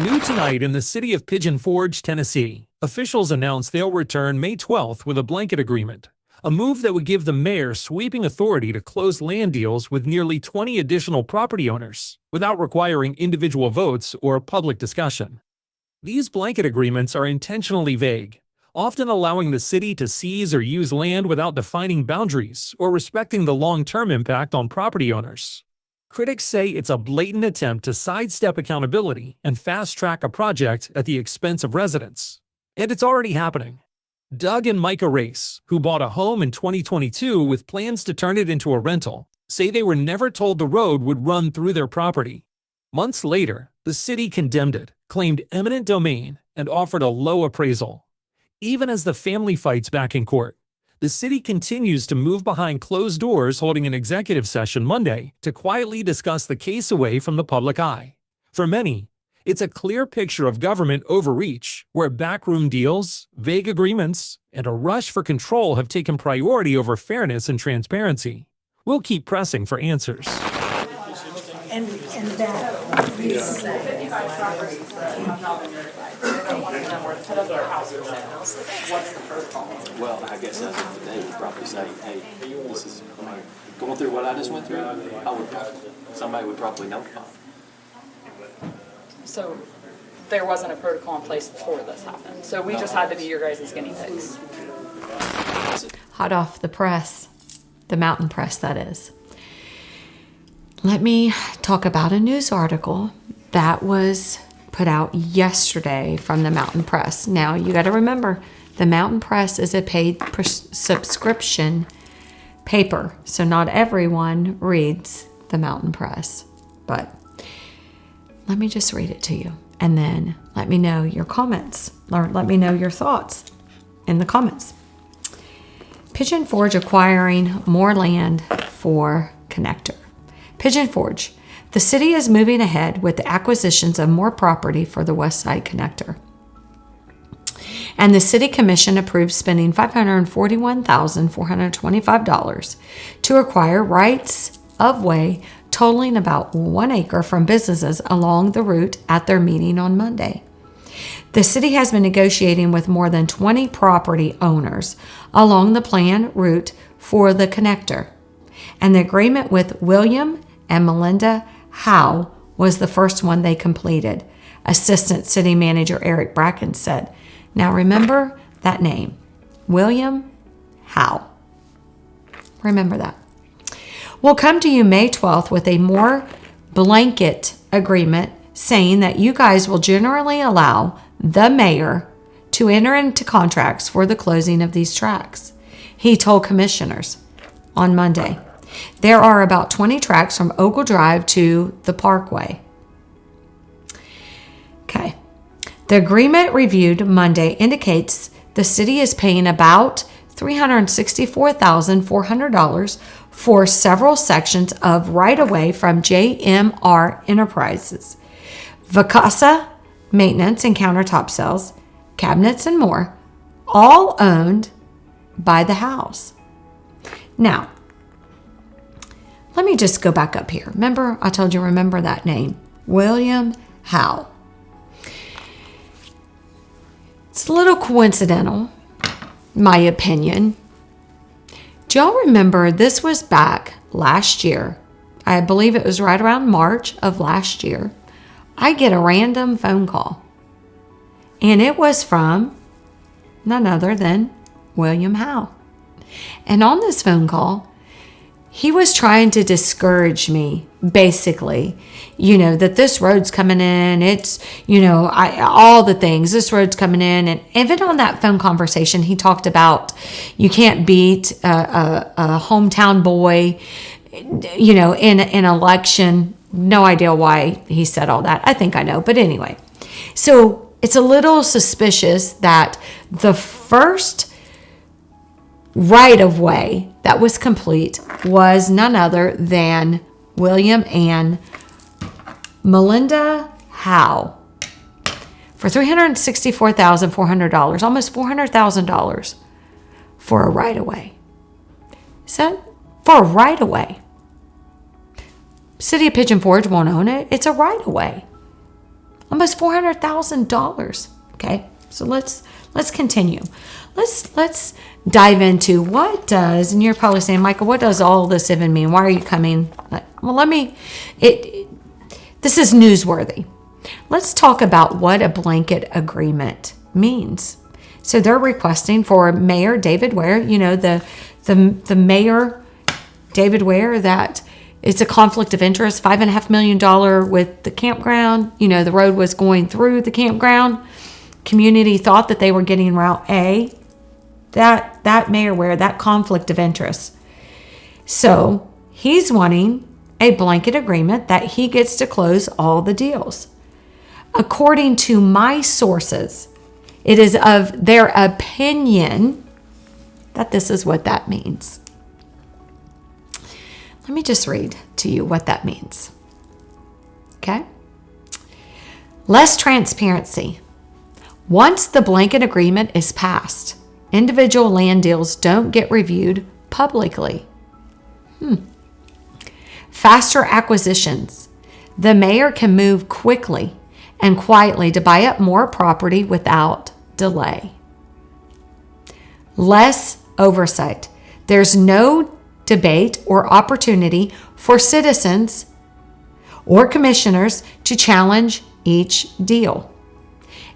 New tonight in the city of Pigeon Forge, Tennessee, officials announced they'll return May 12th with a blanket agreement, a move that would give the mayor sweeping authority to close land deals with nearly 20 additional property owners, without requiring individual votes or public discussion. These blanket agreements are intentionally vague, often allowing the city to seize or use land without defining boundaries or respecting the long-term impact on property owners. Critics say it's a blatant attempt to sidestep accountability and fast-track a project at the expense of residents. And it's already happening. Doug and Micah Race, who bought a home in 2022 with plans to turn it into a rental, say they were never told the road would run through their property. Months later, the city condemned it, claimed eminent domain, and offered a low appraisal. Even as the family fights back in court, the city continues to move behind closed doors, holding an executive session Monday to quietly discuss the case away from the public eye. For many, it's a clear picture of government overreach, where backroom deals, vague agreements, and a rush for control have taken priority over fairness and transparency. We'll keep pressing for answers. And that Well, I guess as of today, we'd probably say, hey, this is going through what I just went through. Somebody would probably notify. So there wasn't a protocol in place before this happened. So we just had to be your guys' guinea pigs. Hot off the press, the mountain press, that is. Let me talk about a news article that was put out yesterday from the Mountain Press. Now, you got to remember, the Mountain Press is a paid subscription paper, so not everyone reads the Mountain Press. But let me just read it to you, and then let me know your comments, or let me know your thoughts in the comments. Pigeon Forge acquiring more land for connector. Pigeon Forge. The city is moving ahead with the acquisitions of more property for the West Side Connector. And the City Commission approved spending $541,425 to acquire rights of way totaling about 1 acre from businesses along the route at their meeting on Monday. The city has been negotiating with more than 20 property owners along the planned route for the connector. And the agreement with William and Melinda Howe was the first one they completed. Assistant City Manager Eric Bracken said, now remember that name, William Howe. Remember that. We'll come to you May 12th with a more blanket agreement saying that you guys will generally allow the mayor to enter into contracts for the closing of these tracks. He told commissioners on Monday. There are about 20 tracks from Ogle Drive to the Parkway. Okay. The agreement reviewed Monday indicates the city is paying about $364,400 for several sections of right-of-way from JMR Enterprises, Vacasa Maintenance and Countertop Sales, Cabinets, and more, all owned by the house. Now, let me just go back up here. Remember, I told you, remember that name, William Howe. It's a little coincidental, my opinion. Do y'all remember this was back last year? I believe it was right around March of last year. I get a random phone call, and it was from none other than William Howe. And on this phone call, he was trying to discourage me, basically, that this road's coming in. It's, all the things, this road's coming in. And even on that phone conversation, he talked about you can't beat a hometown boy, in an election. No idea why he said all that. I think I know. But anyway, so it's a little suspicious that the first right-of-way that was complete was none other than William and Melinda Howe for $364,400, almost $400,000 for a right-of-way. So, for a right-of-way. City of Pigeon Forge won't own it. It's a right-of-way. almost $400,000. Okay, so let's continue. Let's dive into what does, and you're probably saying, Michael, what does all this even mean? Why are you coming? Well, this is newsworthy. Let's talk about what a blanket agreement means. So they're requesting for Mayor David Ware, the mayor David Ware, that it's a conflict of interest, $5.5 million with the campground. The road was going through the campground. Community thought that they were getting Route A. That Mayor Ware, that conflict of interest. So he's wanting a blanket agreement that he gets to close all the deals. According to my sources, it is of their opinion that this is what that means. Let me just read to you what that means. Okay? Less transparency. Once the blanket agreement is passed, individual land deals don't get reviewed publicly. Faster acquisitions. The mayor can move quickly and quietly to buy up more property without delay. Less oversight. There's no debate or opportunity for citizens or commissioners to challenge each deal.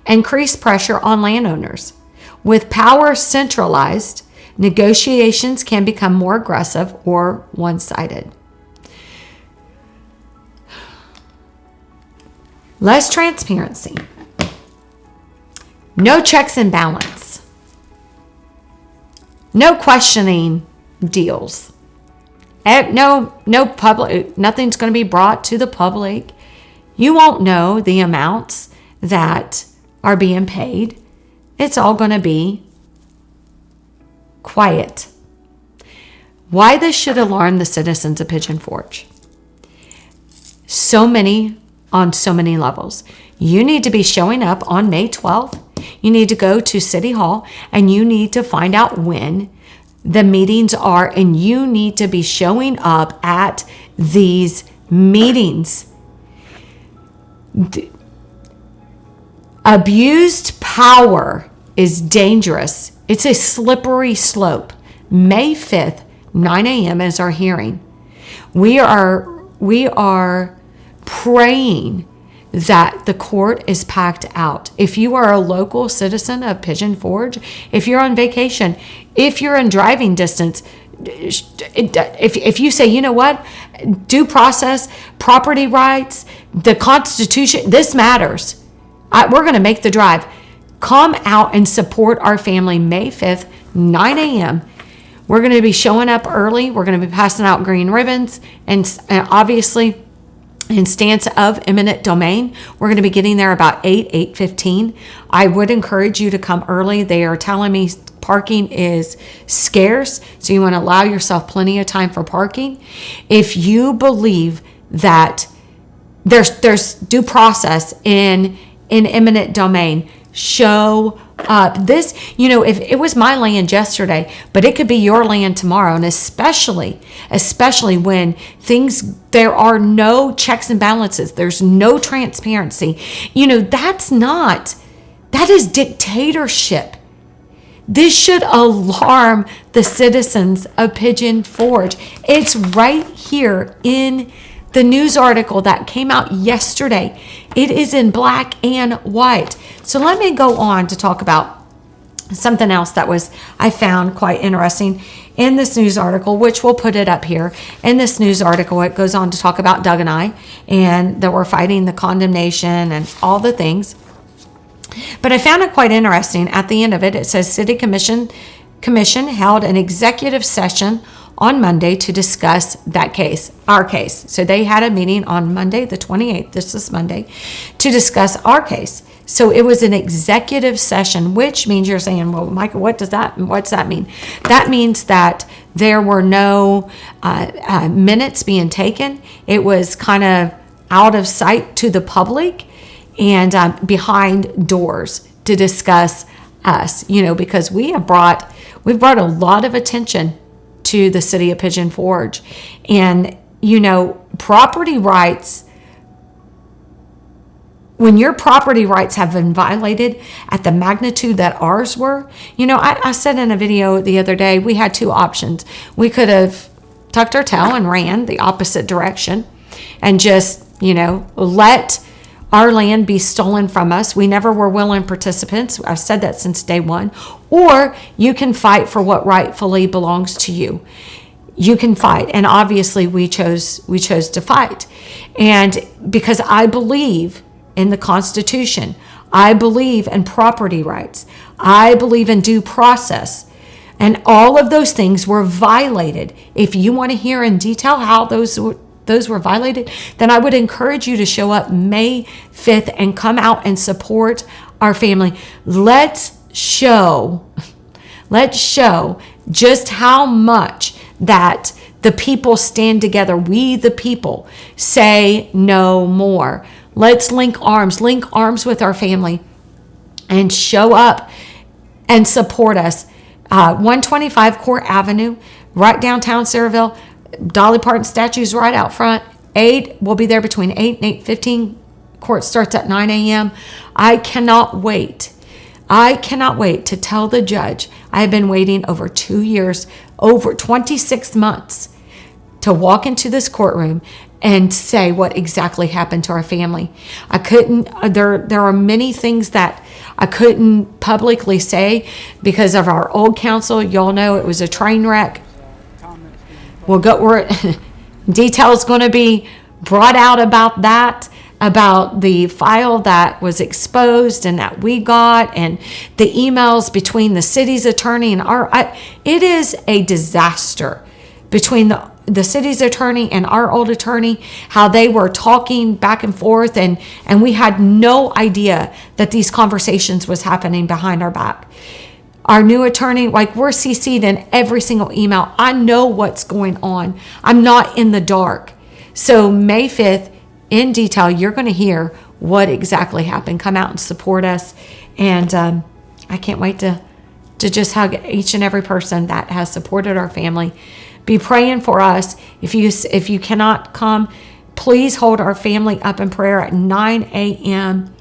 Increased pressure on landowners. With power centralized, negotiations can become more aggressive or one-sided. Less transparency. No checks and balance. No questioning deals. No public, nothing's going to be brought to the public. You won't know the amounts that are being paid. It's all going to be quiet. Why this should alarm the citizens of Pigeon Forge? On so many levels. You need to be showing up on May 12th. You need to go to City Hall and you need to find out when the meetings are, and you need to be showing up at these meetings. Abused power is dangerous. It's a slippery slope. May 5th, 9 a.m. is our hearing. We are praying that the court is packed out. If you are a local citizen of Pigeon Forge, if you're on vacation, if you're in driving distance, if you say, you know what, due process, property rights, the Constitution, this matters. We're going to make the drive. Come out and support our family May 5th, 9 a.m. We're going to be showing up early. We're going to be passing out green ribbons, and obviously in stance of eminent domain. We're going to be getting there about 8:15. I would encourage you to come early. They are telling me parking is scarce, so you want to allow yourself plenty of time for parking. If you believe that there's due process in eminent domain, show up. This, if it was my land yesterday, but it could be your land tomorrow, and especially when there are no checks and balances, there's no transparency. That is dictatorship. This should alarm the citizens of Pigeon Forge. It's right here in the news article that came out yesterday. It is in black and white. So let me go on to talk about something else that I found quite interesting in this news article, which we'll put it up here. In this news article, it goes on to talk about Doug and I, and that we're fighting the condemnation and all the things. But I found it quite interesting. At the end of it, it says City Commission held an executive session on Monday to discuss our case. So they had a meeting on Monday, the 28th, this is Monday, to discuss our case. So it was an executive session, which means you're saying, well, Michael, what's that mean? That means that there were no minutes being taken. It was kind of out of sight to the public and behind doors to discuss us, because we've brought a lot of attention to the city of Pigeon Forge. And, property rights when your property rights have been violated at the magnitude that ours were, I said in a video the other day, we had two options. We could have tucked our tail and ran the opposite direction and just, let our land be stolen from us. We never were willing participants. I've said that since day one. Or you can fight for what rightfully belongs to you. You can fight. And obviously we chose to fight. And because I believe in the Constitution, I believe in property rights, I believe in due process, and all of those things were violated. If you want to hear in detail how those were violated, then I would encourage you to show up May 5th and come out and support our family. Let's show just how much that the people stand together. We, the people, say no more. Let's link arms with our family and show up and support us. 125 Court Avenue, right downtown Sayreville. Dolly Parton statue's right out front. We'll be there between 8 and 8:15. Court starts at 9 a.m. I cannot wait to tell the judge I have been waiting over 2 years, over 26 months, to walk into this courtroom and say what exactly happened to our family. I couldn't, there are many things that I couldn't publicly say because of our old counsel. Y'all know it was a train wreck. Details going to be brought out about that, about the file that was exposed and that we got, and the emails between the city's attorney and it is a disaster between the city's attorney and our old attorney, how they were talking back and forth, and we had no idea that these conversations was happening behind our back. Our new attorney, we're CC'd in every single email. I know what's going on. I'm not in the dark. So May 5th, in detail, you're going to hear what exactly happened. Come out and support us. And I can't wait to just hug each and every person that has supported our family. Be praying for us. If you cannot come, please hold our family up in prayer at 9 a.m.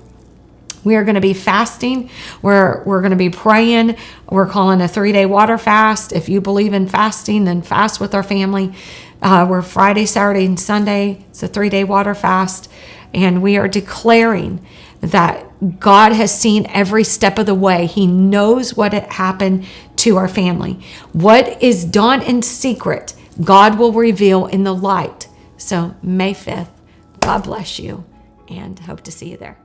We are going to be fasting. We're going to be praying. We're calling a 3-day water fast. If you believe in fasting, then fast with our family. We're Friday, Saturday, and Sunday. It's a 3-day water fast. And we are declaring that God has seen every step of the way. He knows what happened to our family. What is done in secret, God will reveal in the light. So May 5th, God bless you, and hope to see you there.